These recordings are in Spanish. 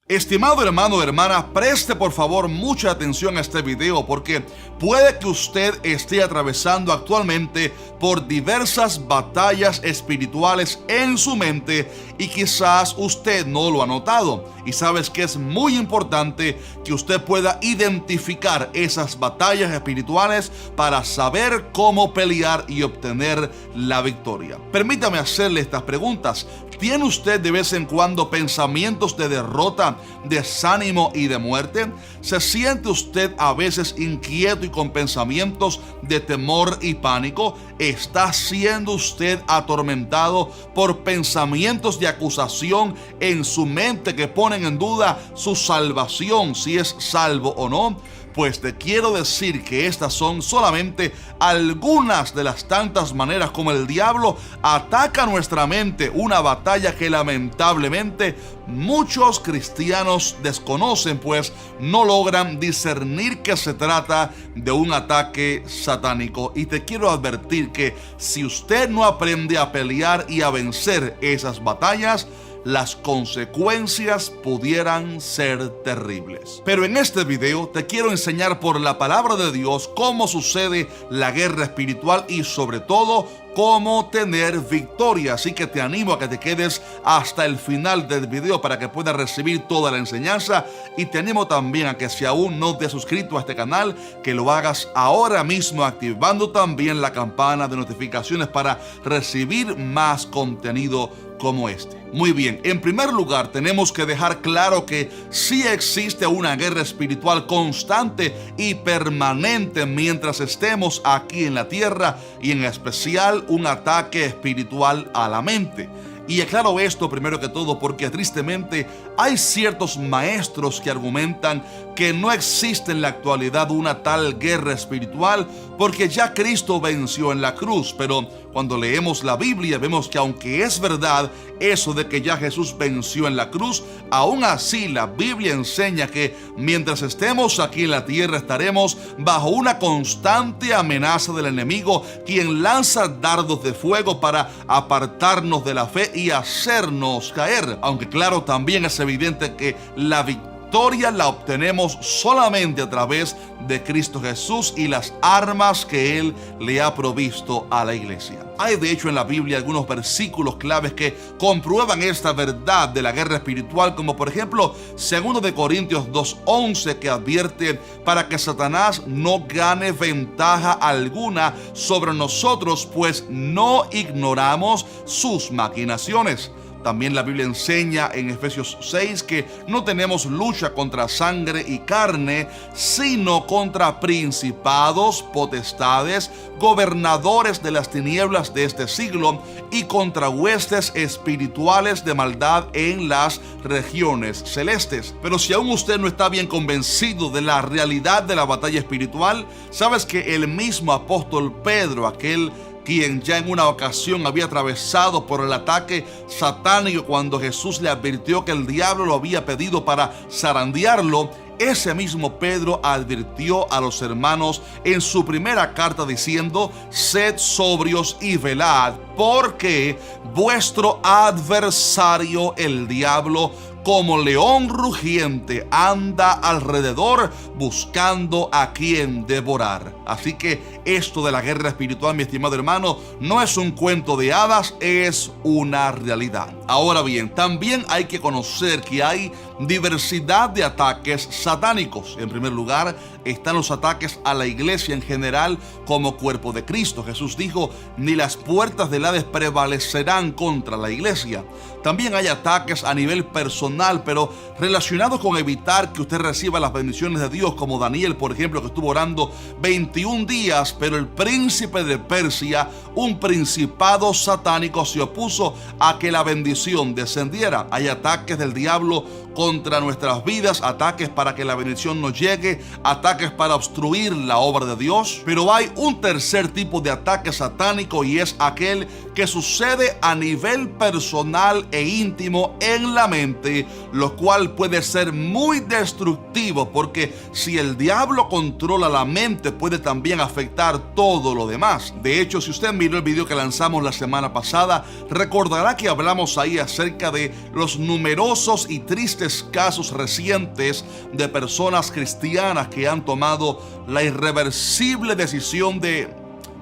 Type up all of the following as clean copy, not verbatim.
Estimado hermano o hermana, preste por favor mucha atención a este video porque puede que usted esté atravesando actualmente por diversas batallas espirituales en su mente y quizás usted no lo ha notado. Y sabes que es muy importante que usted pueda identificar esas batallas espirituales para saber cómo pelear y obtener la victoria. Permítame hacerle estas preguntas. ¿Tiene usted de vez en cuando pensamientos de derrota, desánimo y de muerte? ¿Se siente usted a veces inquieto y con pensamientos de temor y pánico? ¿Está siendo usted atormentado por pensamientos de acusación en su mente que ponen en duda su salvación, si es salvo o no? Pues te quiero decir que estas son solamente algunas de las tantas maneras como el diablo ataca nuestra mente, una batalla que lamentablemente muchos cristianos desconocen, pues no logran discernir que se trata de un ataque satánico. Y te quiero advertir que si usted no aprende a pelear y a vencer esas batallas, las consecuencias pudieran ser terribles. Pero en este video te quiero enseñar por la palabra de Dios cómo sucede la guerra espiritual y sobre todo cómo tener victoria. Así que te animo a que te quedes hasta el final del video para que puedas recibir toda la enseñanza, y te animo también a que si aún no te has suscrito a este canal, que lo hagas ahora mismo activando también la campana de notificaciones para recibir más contenido como este. Muy bien, en primer lugar tenemos que dejar claro que sí existe una guerra espiritual constante y permanente mientras estemos aquí en la tierra, y en especial un ataque espiritual a la mente. Y aclaro esto primero que todo porque tristemente hay ciertos maestros que argumentan que no existe en la actualidad una tal guerra espiritual porque ya Cristo venció en la cruz. Pero cuando leemos la Biblia vemos que aunque es verdad eso de que ya Jesús venció en la cruz, aún así la Biblia enseña que mientras estemos aquí en la tierra estaremos bajo una constante amenaza del enemigo, quien lanza dardos de fuego para apartarnos de la fe y hacernos caer. Aunque claro, también es evidente que la victoria la obtenemos solamente a través de Cristo Jesús y las armas que Él le ha provisto a la iglesia. Hay de hecho en la Biblia algunos versículos claves que comprueban esta verdad de la guerra espiritual, como por ejemplo 2 Corintios 2:11, que advierte para que Satanás no gane ventaja alguna sobre nosotros, pues no ignoramos sus maquinaciones. También la Biblia enseña en Efesios 6 que no tenemos lucha contra sangre y carne, sino contra principados, potestades, gobernadores de las tinieblas de este siglo y contra huestes espirituales de maldad en las regiones celestes. Pero si aún usted no está bien convencido de la realidad de la batalla espiritual, sabes que el mismo apóstol Pedro, aquel quien ya en una ocasión había atravesado por el ataque satánico cuando Jesús le advirtió que el diablo lo había pedido para zarandearlo, ese mismo Pedro advirtió a los hermanos en su primera carta diciendo: sed sobrios y velad, porque vuestro adversario el diablo, como león rugiente, anda alrededor buscando a quien devorar. Así que esto de la guerra espiritual, mi estimado hermano, no es un cuento de hadas, es una realidad. Ahora bien, también hay que conocer que hay diversidad de ataques satánicos. En primer lugar, están los ataques a la iglesia en general como cuerpo de Cristo. Jesús dijo: ni las puertas del Hades prevalecerán contra la iglesia. También hay ataques a nivel personal, pero relacionados con evitar que usted reciba las bendiciones de Dios, como Daniel, por ejemplo, que estuvo orando 21 días, pero el príncipe de Persia, un principado satánico, se opuso a que la bendición descendiera. Hay ataques del diablo contra nuestras vidas, ataques para que la bendición no llegue, ataques para obstruir la obra de Dios. Pero hay un tercer tipo de ataque satánico, y es aquel que sucede a nivel personal e íntimo en la mente, lo cual puede ser muy destructivo, porque si el diablo controla la mente, puede también afectar todo lo demás. De hecho, si usted miró el video que lanzamos la semana pasada, recordará que hablamos ahí acerca de los numerosos y tristes tristes casos recientes de personas cristianas que han tomado la irreversible decisión de,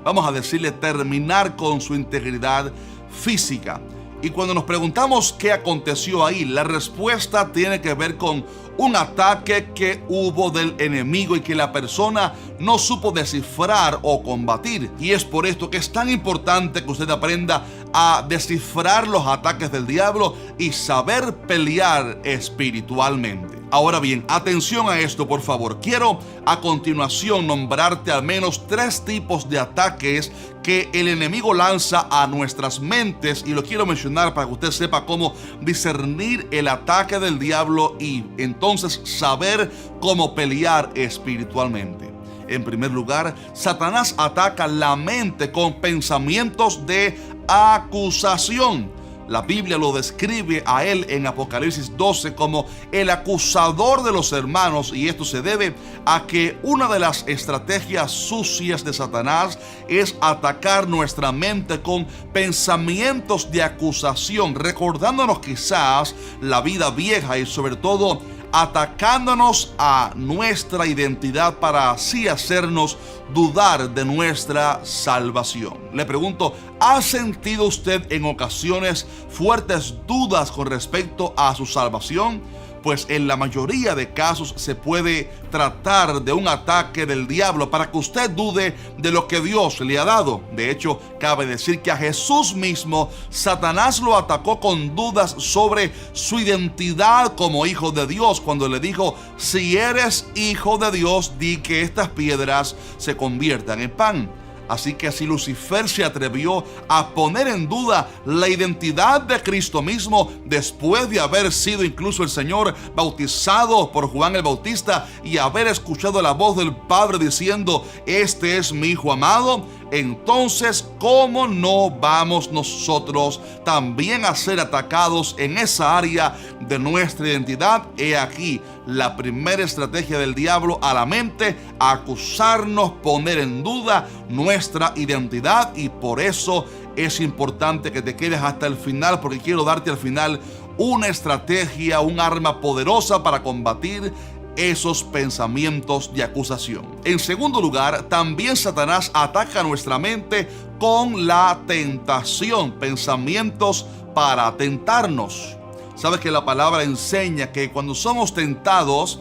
vamos a decirle, terminar con su integridad física. Y cuando nos preguntamos qué aconteció ahí, la respuesta tiene que ver con un ataque que hubo del enemigo y que la persona no supo descifrar o combatir. Y es por esto que es tan importante que usted aprenda a descifrar los ataques del diablo y saber pelear espiritualmente. Ahora bien, atención a esto, por favor. Quiero a continuación nombrarte al menos 3 tipos de ataques que el enemigo lanza a nuestras mentes, y lo quiero mencionar para que usted sepa cómo discernir el ataque del diablo y entonces saber cómo pelear espiritualmente. En primer lugar, Satanás ataca la mente con pensamientos de acusación. La Biblia lo describe a él en Apocalipsis 12 como el acusador de los hermanos, y esto se debe a que una de las estrategias sucias de Satanás es atacar nuestra mente con pensamientos de acusación, recordándonos quizás la vida vieja y sobre todo atacándonos a nuestra identidad para así hacernos dudar de nuestra salvación. Le pregunto, ¿ha sentido usted en ocasiones fuertes dudas con respecto a su salvación? Pues en la mayoría de casos se puede tratar de un ataque del diablo para que usted dude de lo que Dios le ha dado. De hecho, cabe decir que a Jesús mismo Satanás lo atacó con dudas sobre su identidad como hijo de Dios, cuando le dijo: si eres hijo de Dios, di que estas piedras se conviertan en pan. Así que si Lucifer se atrevió a poner en duda la identidad de Cristo mismo después de haber sido incluso el Señor bautizado por Juan el Bautista y haber escuchado la voz del Padre diciendo: este es mi Hijo amado, entonces ¿cómo no vamos nosotros también a ser atacados en esa área de nuestra identidad? He aquí la primera estrategia del diablo a la mente: acusarnos, poner en duda nuestra identidad. Y por eso es importante que te quedes hasta el final, porque quiero darte al final una estrategia, un arma poderosa para combatir esos pensamientos de acusación. En segundo lugar, también Satanás ataca nuestra mente con la tentación, pensamientos para tentarnos. Sabes que la palabra enseña que cuando somos tentados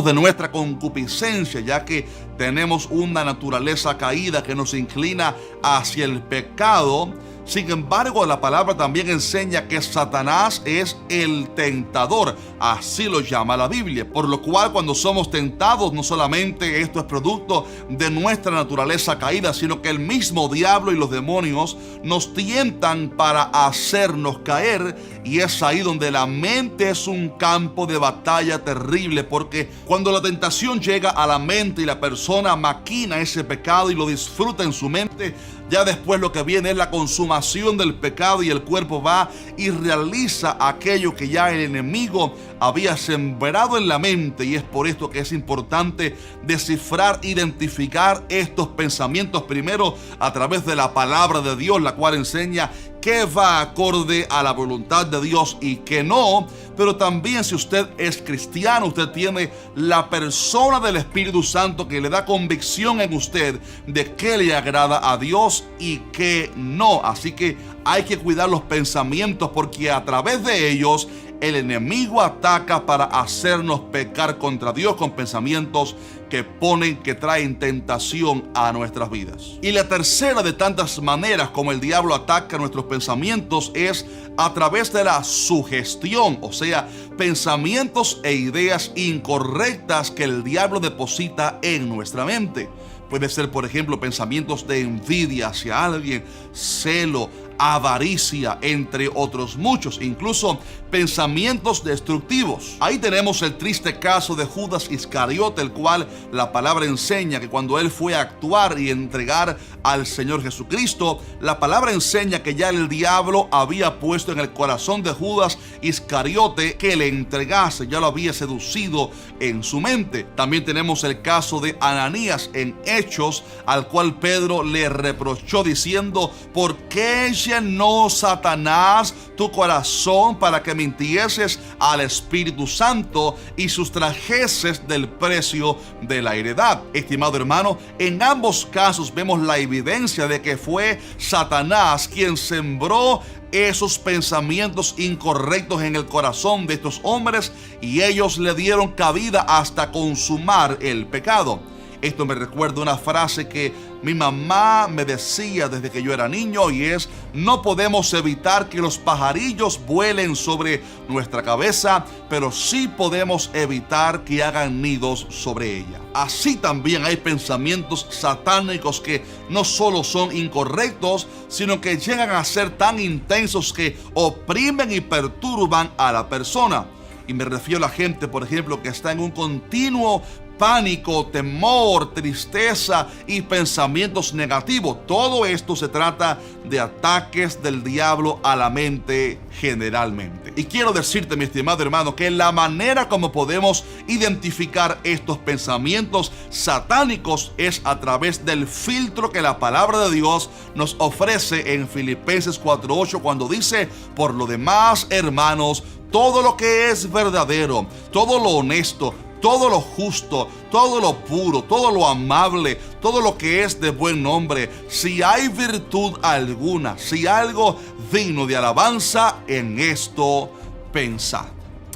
de nuestra concupiscencia, ya que tenemos una naturaleza caída que nos inclina hacia el pecado. Sin embargo, la palabra también enseña que Satanás es el tentador, así lo llama la Biblia, por lo cual cuando somos tentados, no solamente esto es producto de nuestra naturaleza caída, sino que el mismo diablo y los demonios nos tientan para hacernos caer, y es ahí donde la mente es un campo de batalla terrible, porque cuando la tentación llega a la mente y la persona maquina ese pecado y lo disfruta en su mente, ya después lo que viene es la consumación del pecado, y el cuerpo va y realiza aquello que ya el enemigo había sembrado en la mente. Y es por esto que es importante descifrar, identificar estos pensamientos primero a través de la palabra de Dios, la cual enseña qué va acorde a la voluntad de Dios y qué no. Pero también, si usted es cristiano, usted tiene la persona del Espíritu Santo que le da convicción en usted de qué le agrada a Dios y qué no. Así que hay que cuidar los pensamientos, porque a través de ellos el enemigo ataca para hacernos pecar contra Dios con pensamientos que traen tentación a nuestras vidas. Y la tercera de tantas maneras como el diablo ataca nuestros pensamientos es a través de la sugestión, o sea, pensamientos e ideas incorrectas que el diablo deposita en nuestra mente. Puede ser, por ejemplo, pensamientos de envidia hacia alguien, celo, avaricia, entre otros muchos, incluso pensamientos destructivos. Ahí tenemos el triste caso de Judas Iscariote, el cual la palabra enseña que cuando él fue a actuar y entregar al Señor Jesucristo, la palabra enseña que ya el diablo había puesto en el corazón de Judas Iscariote que le entregase, ya lo había seducido en su mente. También tenemos el caso de Ananías en Hechos, al cual Pedro le reprochó diciendo: ¿por qué llenó Satanás tu corazón para que mintieses al Espíritu Santo y sustrajeses del precio de la heredad? Estimado hermano, en ambos casos vemos la evidencia de que fue Satanás quien sembró esos pensamientos incorrectos en el corazón de estos hombres, y ellos le dieron cabida hasta consumar el pecado. Esto me recuerda una frase que mi mamá me decía desde que yo era niño, y es: no podemos evitar que los pajarillos vuelen sobre nuestra cabeza, pero sí podemos evitar que hagan nidos sobre ella. Así también hay pensamientos satánicos que no solo son incorrectos, sino que llegan a ser tan intensos que oprimen y perturban a la persona. Y me refiero a la gente, por ejemplo, que está en un continuo pánico, temor, tristeza y pensamientos negativos. Todo esto se trata de ataques del diablo a la mente generalmente. Y quiero decirte, mi estimado hermano, que la manera como podemos identificar estos pensamientos satánicos es a través del filtro que la palabra de Dios nos ofrece en Filipenses 4:8, cuando dice: por lo demás, hermanos, todo lo que es verdadero, todo lo honesto, todo lo justo, todo lo puro, todo lo amable, todo lo que es de buen nombre, si hay virtud alguna, si algo digno de alabanza, en esto pensad.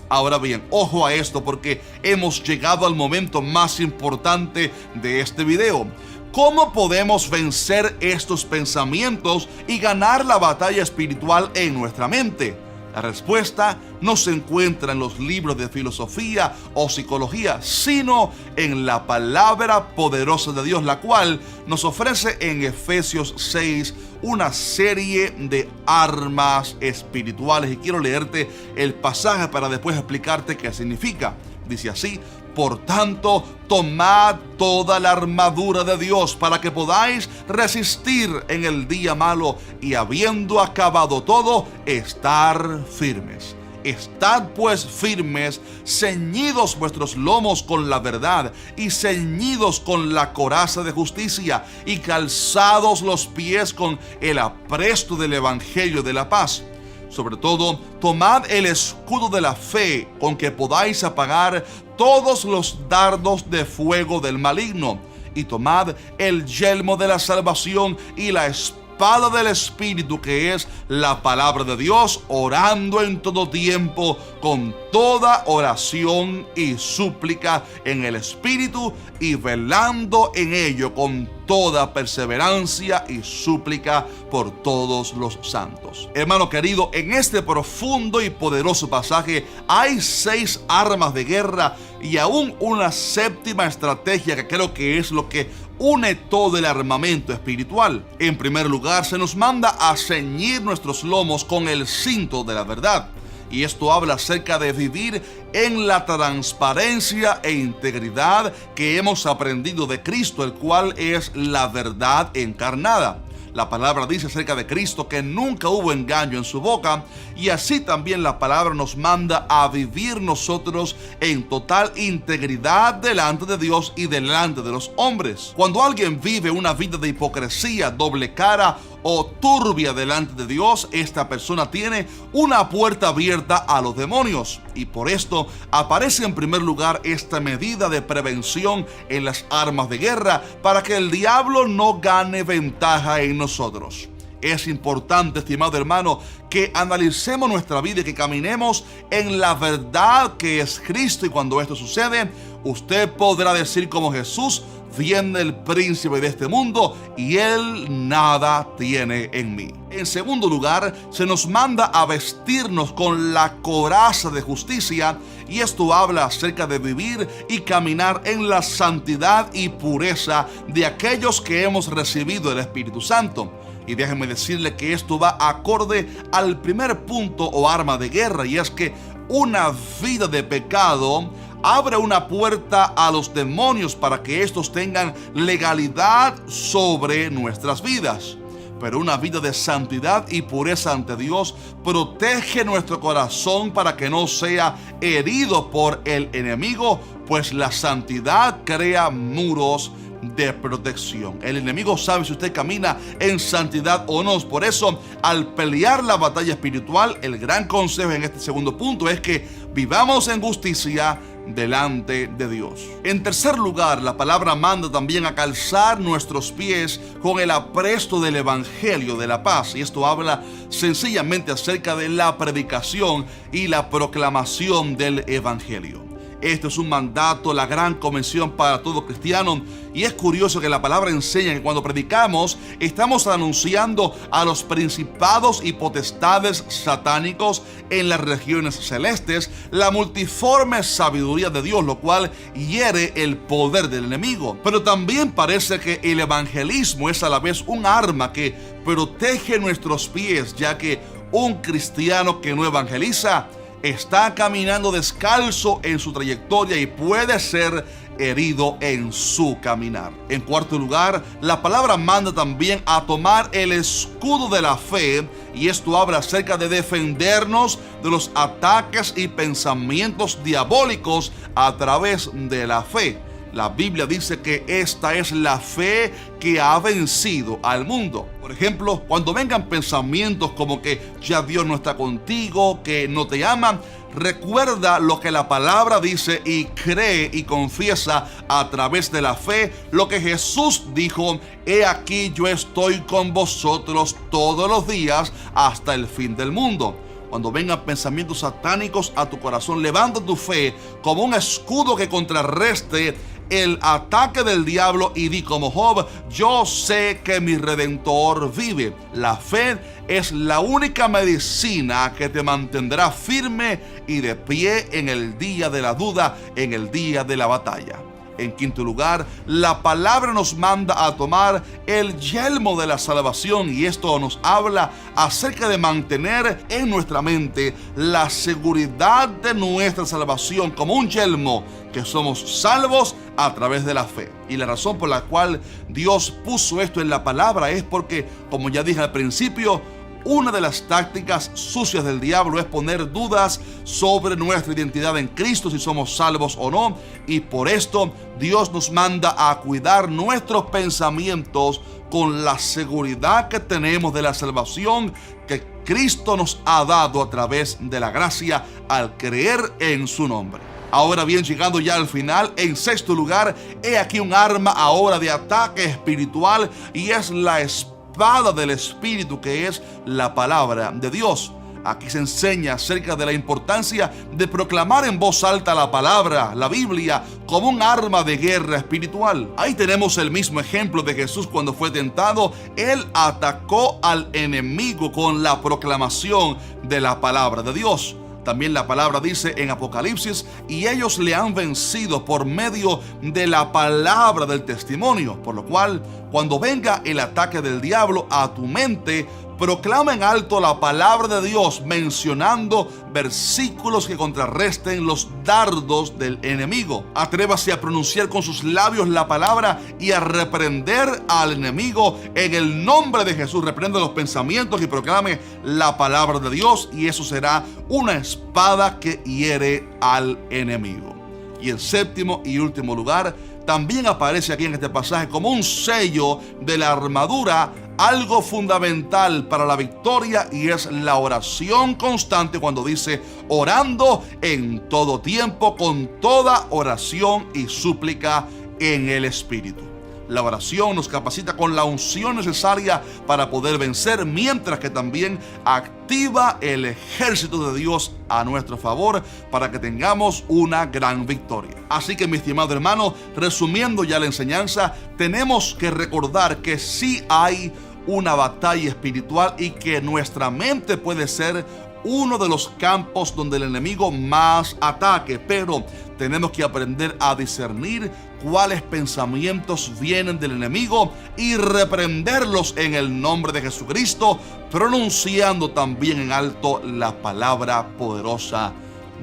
Ahora bien, ojo a esto, porque hemos llegado al momento más importante de este video. ¿Cómo podemos vencer estos pensamientos y ganar la batalla espiritual en nuestra mente? La respuesta no se encuentra en los libros de filosofía o psicología, sino en la palabra poderosa de Dios, la cual nos ofrece en Efesios 6 una serie de armas espirituales. Y quiero leerte el pasaje para después explicarte qué significa. Dice así: por tanto, tomad toda la armadura de Dios para que podáis resistir en el día malo, y habiendo acabado todo, estar firmes. Estad pues firmes, ceñidos vuestros lomos con la verdad, y ceñidos con la coraza de justicia, y calzados los pies con el apresto del evangelio de la paz. Sobre todo, tomad el escudo de la fe, con que podáis apagar todos los dardos de fuego del maligno, y tomad el yelmo de la salvación y la espada del Espíritu, que es la palabra de Dios, orando en todo tiempo con toda oración y súplica en el Espíritu, y velando en ello con toda perseverancia y súplica por todos los santos. Hermano querido, en este profundo y poderoso pasaje hay 6 armas de guerra y aún una séptima estrategia que creo que es lo que une todo el armamento espiritual. En primer lugar, se nos manda a ceñir nuestros lomos con el cinto de la verdad. Y esto habla acerca de vivir en la transparencia e integridad que hemos aprendido de Cristo, el cual es la verdad encarnada. La palabra dice acerca de Cristo que nunca hubo engaño en su boca, y así también la palabra nos manda a vivir nosotros en total integridad delante de Dios y delante de los hombres. Cuando alguien vive una vida de hipocresía, doble cara o turbia delante de Dios, esta persona tiene una puerta abierta a los demonios, y por esto aparece en primer lugar esta medida de prevención en las armas de guerra para que el diablo no gane ventaja en nosotros. Es importante, estimado hermano, que analicemos nuestra vida y que caminemos en la verdad que es Cristo, y cuando esto sucede, usted podrá decir como Jesús: viene el príncipe de este mundo y él nada tiene en mí. En segundo lugar, se nos manda a vestirnos con la coraza de justicia, y esto habla acerca de vivir y caminar en la santidad y pureza de aquellos que hemos recibido el Espíritu Santo. Y déjenme decirle que esto va acorde al primer punto o arma de guerra, y es que una vida de pecado abre una puerta a los demonios para que estos tengan legalidad sobre nuestras vidas. Pero una vida de santidad y pureza ante Dios protege nuestro corazón para que no sea herido por el enemigo, pues la santidad crea muros de protección. El enemigo sabe si usted camina en santidad o no. Por eso, al pelear la batalla espiritual, el gran consejo en este segundo punto es que vivamos en justicia delante de Dios. En tercer lugar, la palabra manda también a calzar nuestros pies con el apresto del Evangelio de la paz. Y esto habla sencillamente acerca de la predicación y la proclamación del Evangelio. Esto es un mandato, la gran convención para todo cristiano. Y es curioso que la palabra enseña que cuando predicamos, estamos anunciando a los principados y potestades satánicos en las regiones celestes la multiforme sabiduría de Dios, lo cual hiere el poder del enemigo. Pero también parece que el evangelismo es a la vez un arma que protege nuestros pies, ya que un cristiano que no evangeliza está caminando descalzo en su trayectoria y puede ser herido en su caminar. En cuarto lugar, la palabra manda también a tomar el escudo de la fe, y esto habla acerca de defendernos de los ataques y pensamientos diabólicos a través de la fe. La Biblia dice que esta es la fe que ha vencido al mundo. Por ejemplo, cuando vengan pensamientos como que ya Dios no está contigo, que no te ama, recuerda lo que la palabra dice y cree y confiesa a través de la fe lo que Jesús dijo: he aquí yo estoy con vosotros todos los días hasta el fin del mundo. Cuando vengan pensamientos satánicos a tu corazón, levanta tu fe como un escudo que contrarreste el ataque del diablo y di como Job: yo sé que mi Redentor vive. La fe es la única medicina que te mantendrá firme y de pie en el día de la duda, en el día de la batalla. En quinto lugar, la palabra nos manda a tomar el yelmo de la salvación, y esto nos habla acerca de mantener en nuestra mente la seguridad de nuestra salvación como un yelmo, que somos salvos a través de la fe. Y la razón por la cual Dios puso esto en la palabra es porque, como ya dije al principio, una de las tácticas sucias del diablo es poner dudas sobre nuestra identidad en Cristo, si somos salvos o no. Y por esto Dios nos manda a cuidar nuestros pensamientos con la seguridad que tenemos de la salvación que Cristo nos ha dado a través de la gracia al creer en su nombre. Ahora bien, llegando ya al final, en sexto lugar, he aquí un arma ahora de ataque espiritual, y es la espada del Espíritu, que es la palabra de Dios. Aquí se enseña acerca de la importancia de proclamar en voz alta la palabra, la Biblia, como un arma de guerra espiritual. Ahí tenemos el mismo ejemplo de Jesús cuando fue tentado. Él atacó al enemigo con la proclamación de la palabra de Dios. También la palabra dice en Apocalipsis: y ellos le han vencido por medio de la palabra del testimonio. Por lo cual, cuando venga el ataque del diablo a tu mente, proclama en alto la palabra de Dios, mencionando versículos que contrarresten los dardos del enemigo. Atrévase a pronunciar con sus labios la palabra y a reprender al enemigo en el nombre de Jesús. Reprende los pensamientos y proclame la palabra de Dios, y eso será una espada que hiere al enemigo. Y en séptimo y último lugar, también aparece aquí en este pasaje como un sello de la armadura algo fundamental para la victoria, y es la oración constante, cuando dice: orando en todo tiempo con toda oración y súplica en el Espíritu. La oración nos capacita con la unción necesaria para poder vencer, mientras que también activa el ejército de Dios a nuestro favor para que tengamos una gran victoria. Así que, mi estimado hermano, resumiendo ya la enseñanza, tenemos que recordar que sí hay una batalla espiritual y que nuestra mente puede ser uno de los campos donde el enemigo más ataque, pero tenemos que aprender a discernir cuáles pensamientos vienen del enemigo y reprenderlos en el nombre de Jesucristo, pronunciando también en alto la palabra poderosa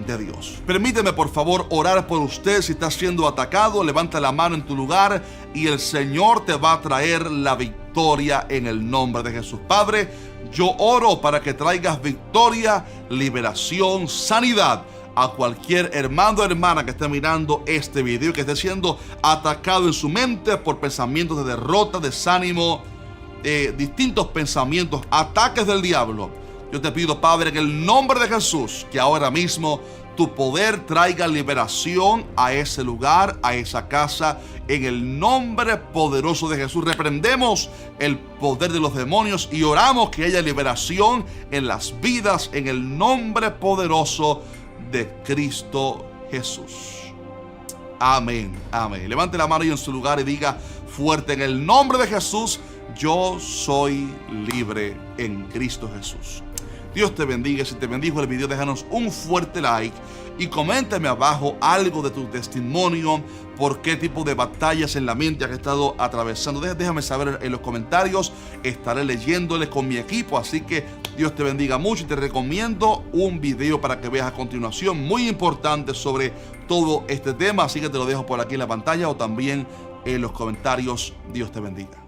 de Dios. Permíteme, por favor, orar por usted. Si está siendo atacado, levanta la mano en tu lugar y el Señor te va a traer la victoria en el nombre de Jesús. Padre, yo oro para que traigas victoria, liberación, sanidad a cualquier hermano o hermana que esté mirando este video y que esté siendo atacado en su mente por pensamientos de derrota, desánimo, distintos pensamientos, ataques del diablo. Yo te pido, Padre, en el nombre de Jesús, que ahora mismo tu poder traiga liberación a ese lugar, a esa casa. En el nombre poderoso de Jesús reprendemos el poder de los demonios y oramos que haya liberación en las vidas en el nombre poderoso de Cristo Jesús. Amén, amén. Levante la mano ahí en su lugar y diga fuerte: en el nombre de Jesús, yo soy libre en Cristo Jesús. Dios te bendiga. Si te bendijo el video, déjanos un fuerte like y coméntame abajo algo de tu testimonio, por qué tipo de batallas en la mente has estado atravesando. Déjame saber en los comentarios, estaré leyéndoles con mi equipo. Así que Dios te bendiga mucho y te recomiendo un video para que veas a continuación, muy importante sobre todo este tema. Así que te lo dejo por aquí en la pantalla o también en los comentarios. Dios te bendiga.